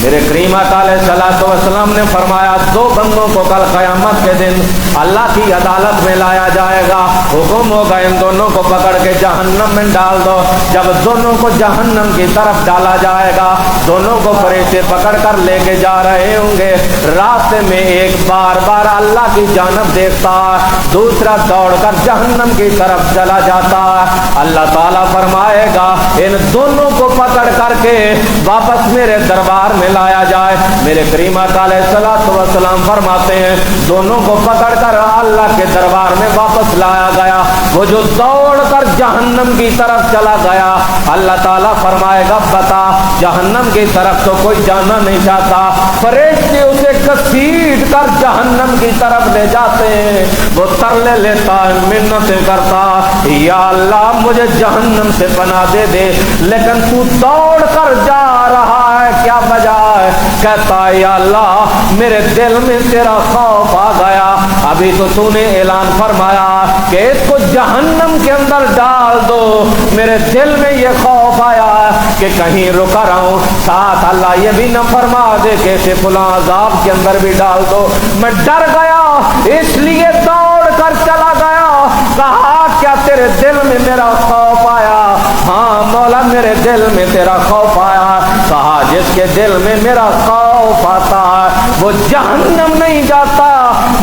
میرے کریم آقا علیہ الصلوۃ والسلام نے فرمایا دو بندوں کو کل قیامت کے دن اللہ کی عدالت میں لایا جائے گا، حکم ہوگا ان دونوں کو پکڑ کے جہنم میں ڈال دو۔ جب دونوں کو جہنم کی طرف ڈالا جائے گا، دونوں کو فرشتے پکڑ کر لے کے جا رہے ہوں گے، راستے میں ایک بار بار اللہ کی جانب دیکھتا، دوسرا دوڑ کر جہنم کی طرف چلا جاتا۔ اللہ تعالیٰ فرمائے گا ان دونوں کو پکڑ کر کے واپس میرے دربار میں لایا جائے۔ میرے کریم آقا علیہ الصلوۃ والسلام فرماتے ہیں دونوں کو پکڑ کر اللہ کے دربار میں واپس لایا گیا۔ وہ جو دوڑ کر جہنم کی طرف چلا گیا، اللہ تعالیٰ فرمائے گا بتا جہنم کی طرف تو کوئی جانا نہیں چاہتا، فرشتے اسے گھسیٹ کر جہنم کی طرف لے جاتے ہیں۔ وہ ترلے لیتا ہے، منتیں کرتا، یا اللہ مجھے جہنم سے پناہ دے دے، لیکن تو دوڑ کر جا رہا ہے، کیا وجہ ہے؟ کہتا ہے یا اللہ میرے دل میں تیرا خوف آ گیا، ابھی تو نے اعلان فرمایا کہ اس کو جہنم کے اندر ڈال دو، میرے دل میں یہ خوف آیا کہ کہیں رکا رہا ہوں، ساتھ اللہ یہ بھی نہ فرما دے کہ اسے فلاں عذاب کے اندر بھی ڈال دو۔ میں ڈر گیا اس لیے دوڑ کر چلا گیا۔ کہا کیا تیرے دل میں میرا خوف آیا؟ ہاں مولا میرے دل میں تیرا خوف آیا۔ کہا جس کے دل میں میرا خوف آتا ہے وہ جہنم نہیں جاتا،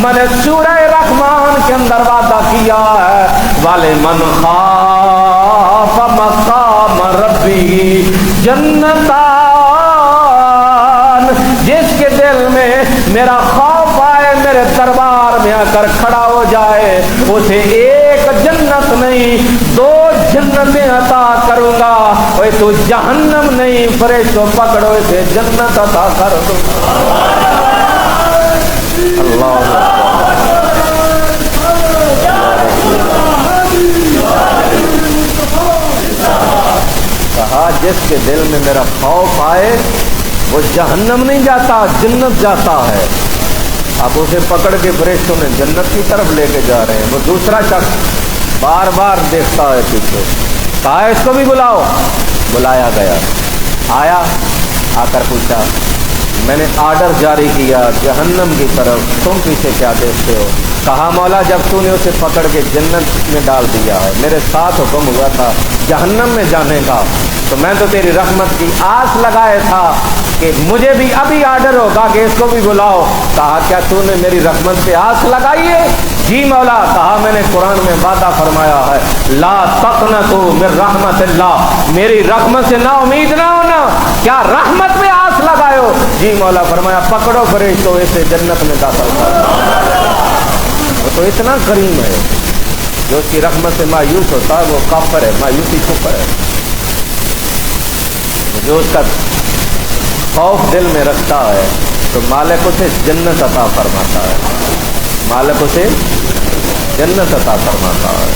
میں نے سورہ رحمان کے اندر وعدہ کیا ہے وَلِمَنْ خَافَ مَقَامَ رَبِّهِ جَنَّتَانِ، جس کے دل میں میرا خوف آئے میرے دربار میں آ کر کھڑا ہو جائے، اسے ایک جنت نہیں دو جنتیں عطا کروں گا۔ اوے تو جہنم نہیں، فرشتوں پکڑو اسے جنت عطا کر دوں گا۔ اللہ کہا جس کے دل میں میرا خوف آئے وہ جہنم نہیں جاتا، جنت جاتا ہے۔ اب اسے پکڑ کے فرشتوں نے جنت کی طرف لے کے جا رہے ہیں۔ وہ دوسرا شخص بار بار دیکھتا ہے پیچھے، کہا اس کو بھی بلاؤ۔ بلایا گیا، آیا، آ کر پوچھا میں نے آرڈر جاری کیا جہنم کی طرف، تم پیچھے کیا دیکھتے ہو؟ کہا مولا جب تو نے اسے پکڑ کے جنت میں ڈال دیا ہے، میرے ساتھ حکم ہوا تھا جہنم میں جانے کا، تو میں تو تیری رحمت کی آس لگائے تھا کہ مجھے بھی ابھی آرڈر ہوگا کہ اس کو بھی بلاؤ۔ کہا کیا تو نے میری رحمت پہ آس لگائی ہے؟ جی مولا۔ کہا میں نے قرآن میں وعدہ فرمایا ہے لا تقنطوا من رحمت اللہ، میری رحمت سے نا امید نہ ہونا، کیا رحمت میں آس لگائے ہو؟ جی مولا۔ فرمایا پکڑو فرشتوں اسے جنت میں داخل کر۔ وہ تو اتنا کریم ہے، جو اس کی رحمت سے مایوس ہوتا ہے وہ کافر ہے، مایوسی کفر ہے۔ جو اس کا خوف دل میں رکھتا ہے تو مالک اسے جنت عطا فرماتا ہے، مالک اسے جنت عطا فرماتا ہے۔